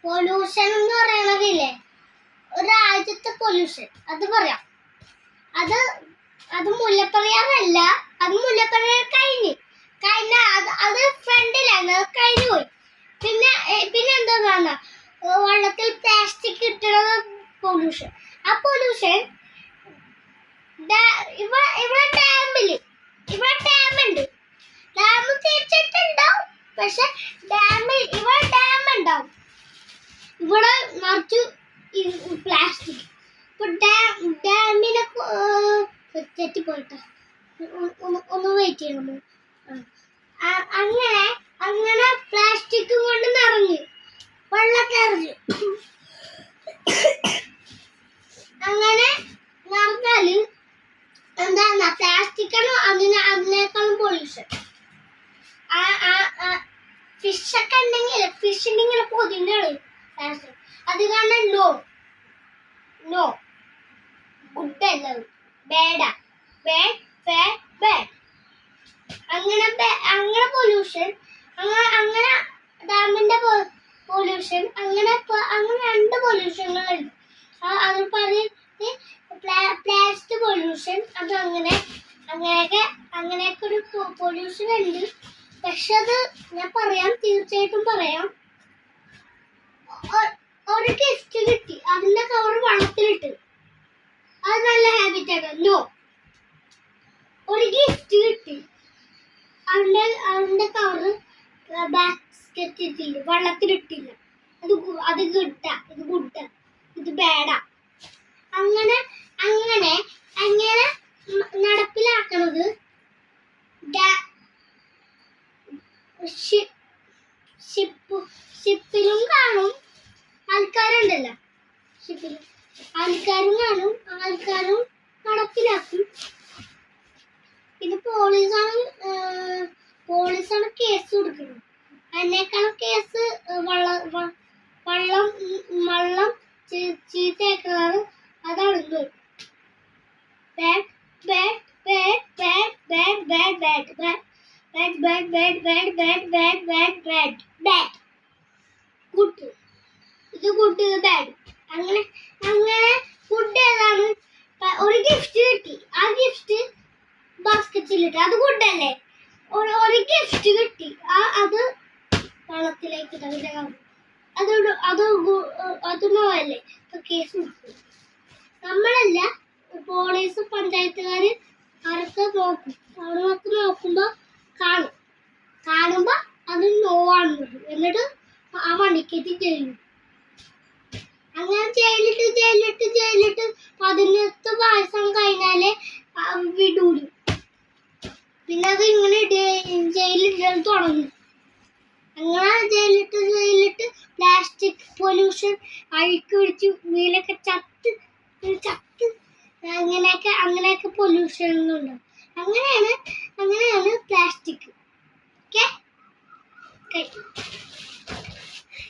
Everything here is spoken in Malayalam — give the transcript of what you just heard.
പൊല്യൂഷൻ എന്ന് പറയണതില്ലേ, ഒരു രാജ്യത്തെ പൊല്യൂഷൻ അത് പറയാം. അത് മുല്ലപ്പെരിയാറല്ല, അത് മുല്ലപ്പെരിയാർ കഴിഞ്ഞ അത് ഫ്രണ്ടിലാണ്, അത് കഴിഞ്ഞു പോയി. പിന്നെ എന്താ വെള്ളത്തിൽ പ്ലാസ്റ്റിക് ഇട്ടത് പൊല്യൂഷൻ. ആ പൊല്യൂഷൻ ഇവിടെ ഡാമുണ്ട്, ഡാം തീർച്ചയായിട്ടുണ്ടാവും. പക്ഷെ ഇവിടെ ഡാം ഉണ്ടാവും, ഇവിടെ നിറച്ചു പ്ലാസ്റ്റിക്. ഇപ്പൊ ഡാമിനെ തെറ്റിപ്പോയിട്ടോ, ഒന്ന് വെയിറ്റ് ചെയ്യണം. അങ്ങനെ പ്ലാസ്റ്റിക് കൊണ്ട് നിറഞ്ഞു, വെള്ളത്തിറങ്ങി. അങ്ങനെ നിറഞ്ഞാല് എന്താ പ്ലാസ്റ്റിക്കാണ് അതിനേക്കാളും പൊല്യൂഷൻ. ഫിഷൊക്കെ ഉണ്ടെങ്കിൽ ഇങ്ങനെ പൊതിഞ്ഞാണ് പ്ലാസ്റ്റിക്. അത് കാരണം നോ ഗുഡ് അല്ല, ബാഡാ, ബാഡ്. അങ്ങനെ പൊല്യൂഷൻ, അങ്ങനെ ഡാമിന്റെ പൊല്യൂഷൻ, അങ്ങനെ രണ്ട് പൊല്യൂഷനുകളുണ്ട്. അത് പറഞ്ഞിട്ട് പ്ലാസ്റ്റിക് പൊല്യൂഷൻ, അത് അങ്ങനെയൊക്കെ ഒരു പൊല്യൂഷൻ ഉണ്ട്. പക്ഷെ അത് ഞാൻ പറയാം, തീർച്ചയായിട്ടും പറയാം. ഒരു ഗിഫ്റ്റ് കിട്ടി, അതിന്റെ കവർ വെള്ളത്തിലിട്ട്, അത് നല്ല ഹാബിറ്റാണ്. ഒരു ഗിഫ്റ്റ് കിട്ടി, അതിന്റെ കവറ് ബാസ്കറ്റിൽ വെള്ളത്തിലിട്ടില്ല, അത് ഗുഡാ, ഇത് ബാഡാ. അങ്ങനെ നടപ്പിലാക്കണത് ഷിപ്പിലും കാണും ആൾക്കാരുണ്ടല്ലോ, ഷിപ്പിലും ആൾക്കാരും കാണും, ആൾക്കാരും നടപ്പിലാക്കും. പിന്നെ പോലീസാണ് കേസ് കൊടുക്കുന്നത്. അതിനേക്കാളും കേസ് വെള്ളം ചീത്തയാക്കുന്നത്, അതാണ് ഗുഡ്. ഇത് ഗുഡ്, ഇത് ബാഡ്. അങ്ങനെ ഗുഡ് ഏതാണ്? ഒരു ഗിഫ്റ്റ് കിട്ടി, ആ ഗിഫ്റ്റ് ബാസ്കറ്റിലിട്ട്, അത് ഗുഡ് അല്ലേ? ഒരു ഗിഫ്റ്റ് കിട്ടി, അത് വെള്ളത്തിലേക്ക് അതിന്റെ അത് നോ അല്ലേ? കേസ് കൊടുക്കും. നമ്മളല്ല, പോലീസ് പഞ്ചായത്തുകാര് അവരൊക്കെ നോക്കും. അവരൊക്കെ കാണുമ്പോ അത് നോ ആണ്. എന്നിട്ട് ആ വണ്ടിക്കേറ്റ് ചെയ്യും. അങ്ങനെ ജയിലിട്ട് 18 വയസ്സം കഴിഞ്ഞാലേ വിടൂലു. പിന്നെ അത് ഇങ്ങനെ ജയിലിടാൻ തുടങ്ങും. അങ്ങനെ ജയിലിട്ട് പ്ലാസ്റ്റിക് പൊല്യൂഷൻ അഴുക്ക് പിടിച്ച് വീലൊക്കെ ചത്ത് അങ്ങനെയൊക്കെ പൊല്യൂഷൻ ഉണ്ടാവും. അങ്ങനെയാണ് പ്ലാസ്റ്റിക്. ഓക്കെ.